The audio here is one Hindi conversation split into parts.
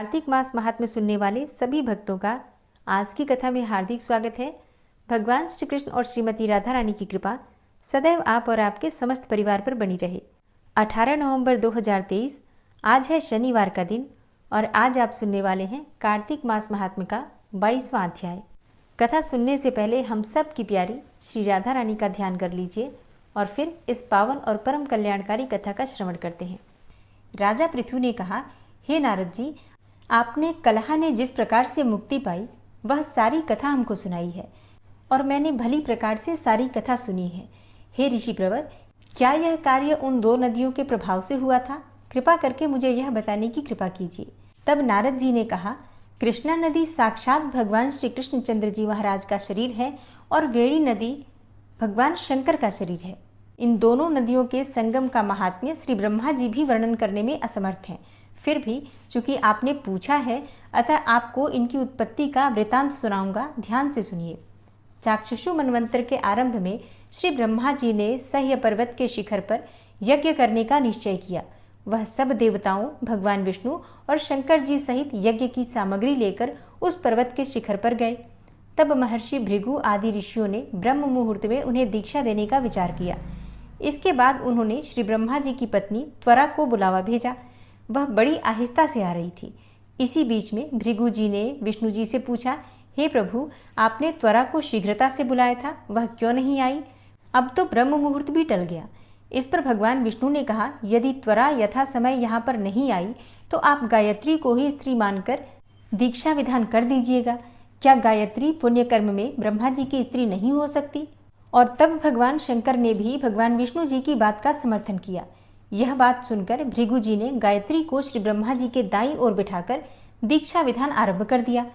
कार्तिक मास महात्म्य सुनने वाले सभी भक्तों का आज की कथा में हार्दिक स्वागत है। भगवान श्री कृष्ण और श्रीमती राधा रानी की कृपा सदैव आप और आपके समस्त परिवार पर बनी रहे। 18 नवंबर 2023 आज है शनिवार का दिन और आज आप सुनने वाले हैं कार्तिक मास महात्म्य का 22वां अध्याय। कथा सुनने से पहले हम सब की प्यारी श्री राधा रानी का ध्यान कर लीजिए और फिर इस पावन और परम कल्याणकारी कथा का श्रवण करते हैं। राजा पृथु ने कहा, हे नारद जी, आपने कलह ने जिस प्रकार से मुक्ति पाई वह सारी कथा हमको सुनाई है और मैंने भली प्रकार से सारी कथा सुनी है। हे ऋषि प्रवर, क्या यह कार्य उन दो नदियों के प्रभाव से हुआ था? कृपा करके मुझे यह बताने की कृपा कीजिए। तब नारद जी ने कहा, कृष्णा नदी साक्षात भगवान श्री कृष्णचंद्र जी महाराज का शरीर है और वेणी नदी भगवान शंकर का शरीर है। इन दोनों नदियों के संगम का महात्म्य श्री ब्रह्मा जी भी वर्णन करने में असमर्थ हैं। फिर भी चूंकि आपने पूछा है, अतः आपको इनकी उत्पत्ति का वृतांत सुनाऊंगा, ध्यान से सुनिए। चाक्षुषु मनवंतर के आरंभ में श्री ब्रह्मा जी ने सह्य पर्वत के शिखर पर यज्ञ करने का निश्चय किया। वह सब देवताओं, भगवान विष्णु और शंकर जी सहित यज्ञ की सामग्री लेकर उस पर्वत के शिखर पर गए। तब महर्षि भृगु आदि ऋषियों ने ब्रह्म मुहूर्त में उन्हें दीक्षा देने का विचार किया। इसके बाद उन्होंने श्री ब्रह्मा जी की पत्नी त्वरा को बुलावा भेजा। वह बड़ी आहिस्ता से आ रही थी। इसी बीच में भृगु जी ने विष्णु जी से पूछा, हे प्रभु, आपने त्वरा को शीघ्रता से बुलाया था, वह क्यों नहीं आई? अब तो ब्रह्म मुहूर्त भी टल गया। इस पर भगवान विष्णु ने कहा, यदि त्वरा यथा समय यहाँ पर नहीं आई तो आप गायत्री को ही स्त्री मानकर दीक्षा विधान कर दीजिएगा। क्या गायत्री पुण्य कर्म में ब्रह्मा जी की स्त्री नहीं हो सकती? और तब भगवान शंकर ने भी भगवान विष्णु जी की बात का समर्थन किया। यह बात सुनकर भृगु जी ने गायत्री को श्री ब्रह्मा जी के दाईं ओर बिठाकर दीक्षा विधान आरंभ कर दिया।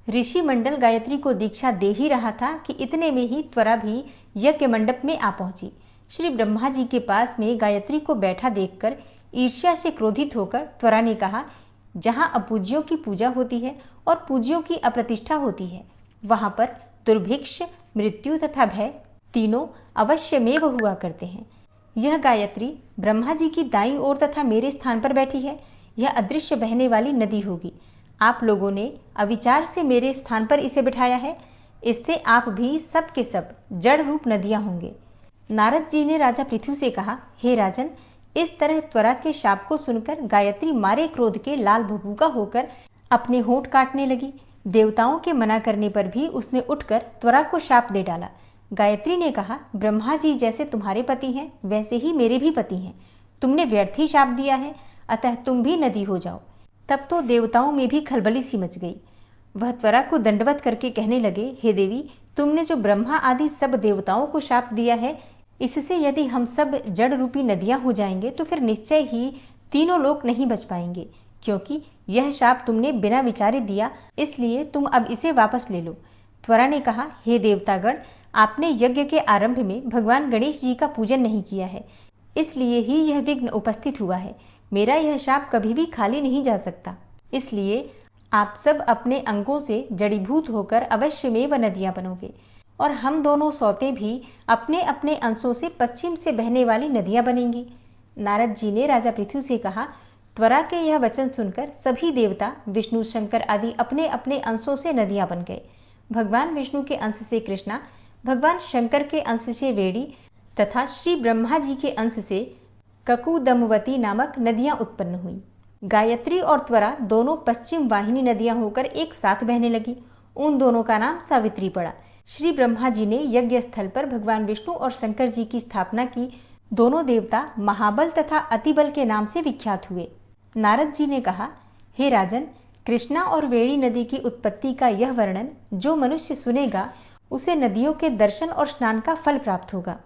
ऋषि मंडल गायत्री को दीक्षा दे ही रहा था कि इतने में ही त्वरा भी यज्ञ मंडप में आ पहुंची। श्री ब्रह्मा जी के पास में गायत्री को बैठा देखकर ईर्ष्या से क्रोधित होकर त्वरा ने कहा, जहाँ अपूज्यों की पूजा होती है और पूज्यों की अप्रतिष्ठा होती है, वहां पर दुर्भिक्ष, मृत्यु तथा भय तीनों अवश्यमेव हुआ करते हैं। यह गायत्री ब्रह्मा जी की दाईं ओर तथा मेरे स्थान पर बैठी है। यह अदृश्य बहने वाली नदी होगी। आप लोगों ने अविचार से मेरे स्थान पर इसे बिठाया है। इससे आप भी सब के सब जड़ रूप नदियां होंगे। नारद जी ने राजा पृथु से कहा, हे राजन, इस तरह त्वरा के शाप को सुनकर गायत्री मारे क्रोध के लाल भभूका होकर अपने होंठ काटने लगी। देवताओं के मना करने पर भी उसने उठकर त्वरा को शाप दे डाला। गायत्री ने कहा, ब्रह्मा जी जैसे तुम्हारे पति हैं वैसे ही मेरे भी पति हैं। तुमने व्यर्थ ही शाप दिया है, अतः तुम भी नदी हो जाओ। तब तो देवताओं में भी खलबली सी मच गई। वह त्वरा को दंडवत करके कहने लगे, हे देवी, तुमने जो ब्रह्मा आदि सब देवताओं को शाप दिया है, इससे यदि हम सब जड़ रूपी नदियां हो जाएंगे तो फिर निश्चय ही तीनों लोक नहीं बच पाएंगे, क्योंकि यह शाप तुमने बिना विचारे दिया, इसलिए तुम अब इसे वापस ले लो। त्वरा ने कहा, हे देवतागण, आपने यज्ञ के आरंभ में भगवान गणेश जी का पूजन नहीं किया है, इसलिए ही यह विघ्न उपस्थित हुआ है। मेरा यह शाप कभी भी खाली नहीं जा सकता। इसलिए आप सब अपने अंगों से जड़ीभूत होकर अवश्यमेव नदियां बनोगे और हम दोनों सौते भी अपने अपने अंशों से पश्चिम से बहने वाली नदियां बनेंगी। नारद जी ने राजा पृथु से कहा, त्वरा के यह वचन सुनकर सभी देवता, विष्णु, शंकर आदि अपने अपने अंशों से नदियां बन गए। भगवान विष्णु के अंश से कृष्णा, भगवान शंकर के अंश से वेणी तथा श्री ब्रह्मा जी के अंश से ककुदमवती नामक नदियां उत्पन्न हुई। गायत्री और त्वरा दोनों पश्चिम वाहिनी नदियां होकर एक साथ बहने लगी। उन दोनों का नाम सावित्री पड़ा। श्री ब्रह्मा जी ने यज्ञ स्थल पर भगवान विष्णु और शंकर जी की स्थापना की। दोनों देवता महाबल तथा अतिबल के नाम से विख्यात हुए। नारद जी ने कहा, हे राजन, कृष्णा और वेणी नदी की उत्पत्ति का यह वर्णन जो मनुष्य सुनेगा उसे नदियों के दर्शन और स्नान का फल प्राप्त होगा।